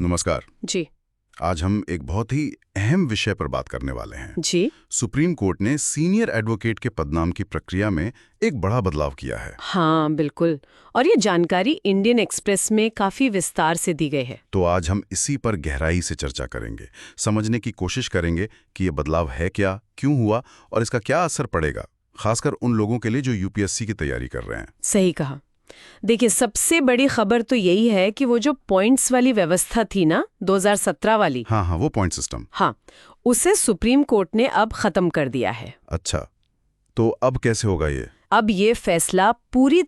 नमस्कार जी। आज हम एक बहुत ही अहम विषय पर बात करने वाले हैं। जी सुप्रीम कोर्ट ने सीनियर एडवोकेट के पदनाम की प्रक्रिया में एक बड़ा बदलाव किया है। हाँ बिल्कुल। और ये जानकारी इंडियन एक्सप्रेस में काफी विस्तार से दी गई है। तो आज हम इसी पर गहराई से चर्चा करेंगे, समझने की कोशिश करेंगे कि ये बदलाव है क्या, क्यों हुआ और इसका क्या असर पड़ेगा, खासकर उन लोगों के लिए जो यूपीएससी की तैयारी कर रहे हैं। सही कहा। देखिए, सबसे बड़ी खबर तो यही है कि वो जो पॉइंट्स वाली व्यवस्था थी ना 2017 वाली, हाँ, वो पॉइंट सिस्टम। हाँ, उसे सुप्रीम कोर्ट ने अब खत्म कर दिया है। अच्छा, तो अब कैसे होगा ये? अब ये फैसला पूरी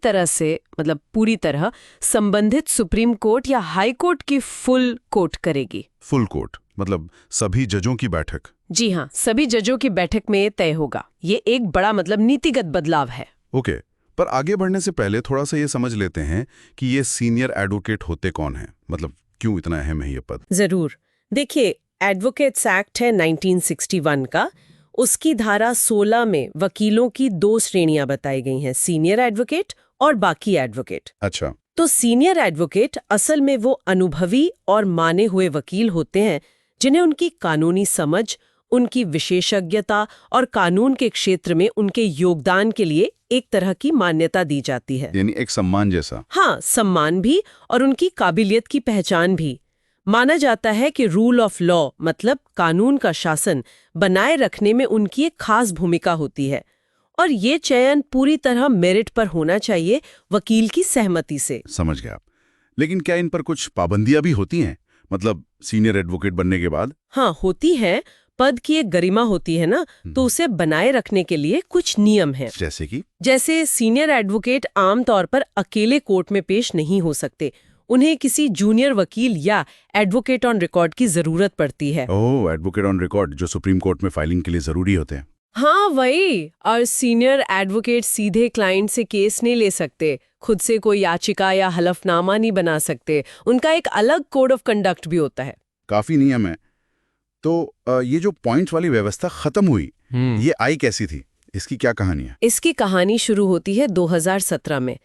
तरह संबंधित सुप्रीम कोर्ट या हाई कोर्ट की फुल कोर्ट करेगी। फुल कोर्ट मतलब सभी जजों की बैठक? जी हाँ, सभी जजों की बैठक में तय होगा। ये एक बड़ा नीतिगत बदलाव है। ओके, पर आगे बढ़ने से पहले थोड़ा सा ये समझ लेते हैं कि ये सीनियर एडवोकेट होते कौन हैं, मतलब क्यों इतना अहम है ये पद? जरूर। देखिए, एडवोकेट्स एक्ट है 1961 का। उसकी धारा 16 में वकीलों की 2 श्रेणियां बताई गई हैं, सीनियर एडवोकेट और बाकी एडवोकेट। अच्छा। तो सीनियर एडवोकेट असल में वो अनुभवी और माने हुए वकील होते हैं जिन्हें उनकी कानूनी समझ, उनकी विशेषज्ञता और कानून के क्षेत्र में उनके योगदान के लिए एक तरह की मान्यता दी जाती है। यानी एक सम्मान जैसा? हाँ, सम्मान भी और उनकी काबिलियत की पहचान भी। माना जाता है कि रूल ऑफ लॉ मतलब कानून का शासन बनाए रखने में उनकी एक खास भूमिका होती है, और ये चयन पूरी तरह मेरिट पर होना चाहिए, वकील की सहमति से। समझ गया। लेकिन क्या इन पर कुछ पाबंदियां भी होती हैं, मतलब सीनियर एडवोकेट बनने के बाद? हाँ, होती है। पद की एक गरिमा होती है ना, तो उसे बनाए रखने के लिए कुछ नियम हैं। जैसे सीनियर एडवोकेट आमतौर पर अकेले कोर्ट में पेश नहीं हो सकते, उन्हें किसी जूनियर वकील या एडवोकेट ऑन रिकॉर्ड की जरूरत पड़ती है। ओह, एडवोकेट ऑन रिकॉर्ड जो सुप्रीम कोर्ट में फाइलिंग के लिए जरूरी होते हैं। हाँ वही। और सीनियर एडवोकेट सीधे क्लाइंट से केस नहीं ले सकते, खुद से कोई याचिका या हलफनामा नहीं बना सकते, उनका एक अलग कोड ऑफ कंडक्ट भी होता है। काफी नियम है। तो ये जो पॉइंट्स वाली व्यवस्था खत्म हुई, ये आई कैसी थी? इसकी क्या कहानी है? इसकी कहानी शुरू होती है 2017 में।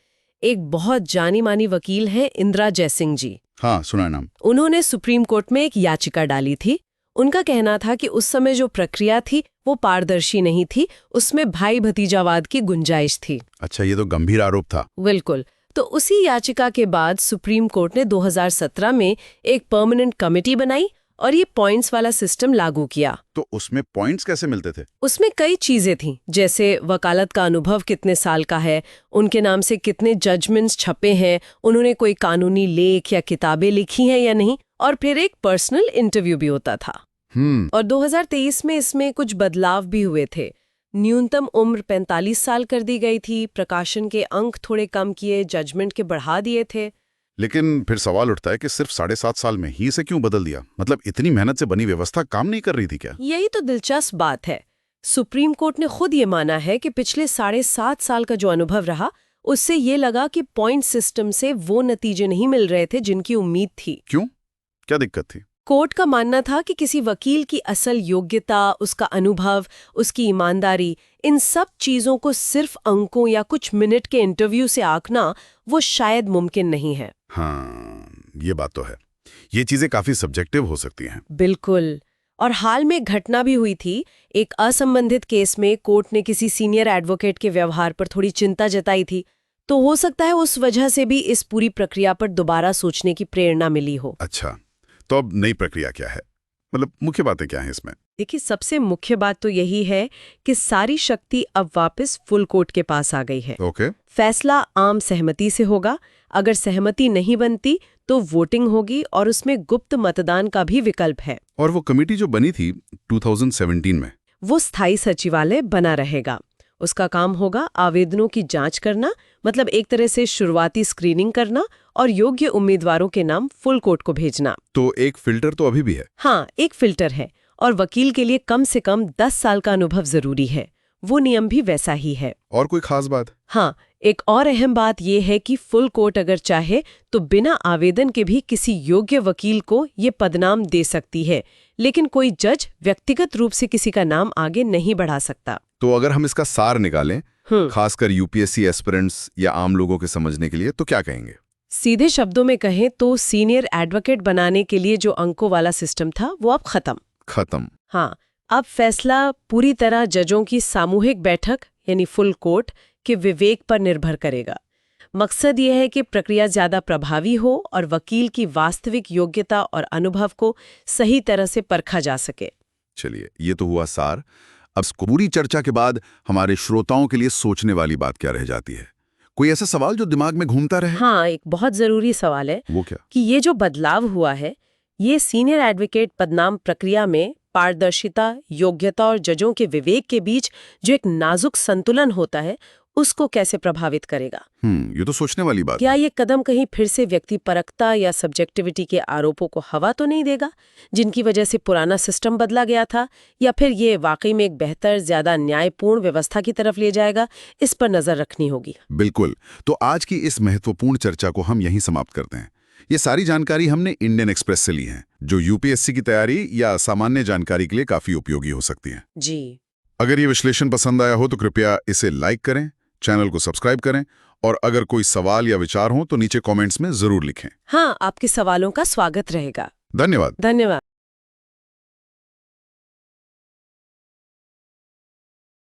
एक बहुत जानी मानी वकील हैं इंदिरा जयसिंह जी। हाँ, सुना है नाम। उन्होंने सुप्रीम कोर्ट में एक याचिका डाली थी। उनका कहना था कि उस समय जो प्रक्रिया थी वो पारदर्शी नहीं थी, उसमें भाई भतीजावाद की गुंजाइश थी। अच्छा, ये तो गंभीर आरोप था। बिल्कुल। तो उसी याचिका के बाद सुप्रीम कोर्ट ने 2017 में एक परमानेंट कमेटी बनाई और ये पॉइंट्स वाला सिस्टम लागू किया। तो उसमें पॉइंट्स कैसे मिलते थे? उसमें कई चीजें थीं, जैसे वकालत का अनुभव कितने साल का है, उनके नाम से कितने जजमेंट्स छपे हैं, उन्होंने कोई कानूनी लेख या किताबें लिखी हैं या नहीं, और फिर एक पर्सनल इंटरव्यू भी होता था। और 2023 में इसमें कुछ बदलाव भी हुए थे। न्यूनतम उम्र 45 साल कर दी गई थी, प्रकाशन के अंक थोड़े कम किए, जजमेंट के बढ़ा दिए थे। लेकिन फिर सवाल उठता है कि सिर्फ 7.5 साल में ही इसे क्यों बदल दिया? मतलब इतनी मेहनत से बनी व्यवस्था काम नहीं कर रही थी क्या? यही तो दिलचस्प बात है। सुप्रीम कोर्ट ने खुद ये माना है कि पिछले 7.5 साल का जो अनुभव रहा, उससे ये लगा कि पॉइंट सिस्टम से वो नतीजे नहीं मिल रहे थे जिनकी उम्मीद थी। क्यों? क्या दिक्कत थी? कोर्ट का मानना था कि किसी वकील की असल योग्यता, उसका अनुभव, उसकी ईमानदारी, इन सब चीजों को सिर्फ अंकों या कुछ मिनट के इंटरव्यू से आंकना वो शायद मुमकिन नहीं है। हाँ, ये बात तो है। ये चीजें काफी सब्जेक्टिव हो सकती हैं। बिल्कुल। और हाल में घटना भी हुई थी। एक असंबंधित केस में कोर्ट ने किसी सीनियर एडवोकेट के व्यवहार पर थोड़ी चिंता जताई थी, तो हो सकता है उस वजह से भी इस पूरी प्रक्रिया पर दोबारा सोचने की प्रेरणा मिली हो। अच्छा, तो अब नई प्रक्रिया क्या है? मतलब मुख्य बातें क्या हैं इसमें? देखिए, सबसे मुख्य बात तो यही है कि सारी शक्ति अब वापस फुल कोर्ट के पास आ गई है। ओके। फैसला आम सहमति से होगा। अगर सहमति नहीं बनती तो वोटिंग होगी, और उसमें गुप्त मतदान का भी विकल्प है। और वो कमेटी जो बनी थी 2017 में, वो स्थायी सचिवालय बना रहेगा। उसका काम होगा आवेदनों की जांच करना, मतलब एक तरह से शुरुआती स्क्रीनिंग करना, और योग्य उम्मीदवारों के नाम फुल कोर्ट को भेजना। तो एक फिल्टर तो अभी भी है? हाँ, एक फिल्टर है, और वकील के लिए कम से कम 10 साल का अनुभव जरूरी है। वो नियम भी वैसा ही है। और कोई खास बात? हाँ, एक और अहम बात यह है कि फुल कोर्ट अगर चाहे तो बिना आवेदन के भी किसी योग्य वकील को ये पदनाम दे सकती है, लेकिन कोई जज व्यक्तिगत रूप से किसी का नाम आगे नहीं बढ़ा सकता। तो अगर हम इसका सार निकालें, खासकर यूपीएससी एस्पिरेंट्स या आम लोगों के समझने के लिए, तो क्या कहेंगे? सीधे शब्दों में कहें तो सीनियर एडवोकेट बनाने के लिए जो अंकों वाला सिस्टम था वो अब खत्म। हाँ, अब फैसला पूरी तरह जजों की सामूहिक बैठक यानी फुल कोर्ट के विवेक पर निर्भर करेगा। मकसद यह है कि प्रक्रिया ज्यादा प्रभावी हो और वकील की वास्तविक योग्यता और अनुभव को सही तरह से परखा जा सके। चलिए, ये तो हुआ सार। अब इस पूरी चर्चा के बाद हमारे श्रोताओं के लिए सोचने वाली बात क्या रह जाती है? कोई ऐसा सवाल जो दिमाग में घूमता रहे? हाँ, एक बहुत जरूरी सवाल है। वो क्या? कि ये जो बदलाव हुआ है, ये सीनियर एडवोकेट पदनाम प्रक्रिया में पारदर्शिता, योग्यता और जजों के विवेक के बीच जो एक नाजुक संतुलन होता है, उसको कैसे प्रभावित करेगा? ये तो सोचने वाली बात क्या है। ये कदम कहीं फिर से व्यक्तिपरकता या सब्जेक्टिविटी के आरोपों को हवा तो नहीं देगा, जिनकी वजह से पुराना सिस्टम बदला गया था? या फिर ये वाकई में एक बेहतर, ज्यादा न्यायपूर्ण व्यवस्था की तरफ ले जाएगा? इस पर नजर रखनी होगी। बिल्कुल। तो आज की इस महत्वपूर्ण चर्चा को हम यहीं समाप्त करते हैं। ये सारी जानकारी हमने इंडियन एक्सप्रेस से ली है, जो यूपीएससी की तैयारी या सामान्य जानकारी के लिए काफी उपयोगी हो सकती है। जी। अगर ये विश्लेषण पसंद आया हो तो कृपया इसे लाइक करें, चैनल को सब्सक्राइब करें, और अगर कोई सवाल या विचार हो तो नीचे कमेंट्स में जरूर लिखें। हाँ, आपके सवालों का स्वागत रहेगा। धन्यवाद। धन्यवाद।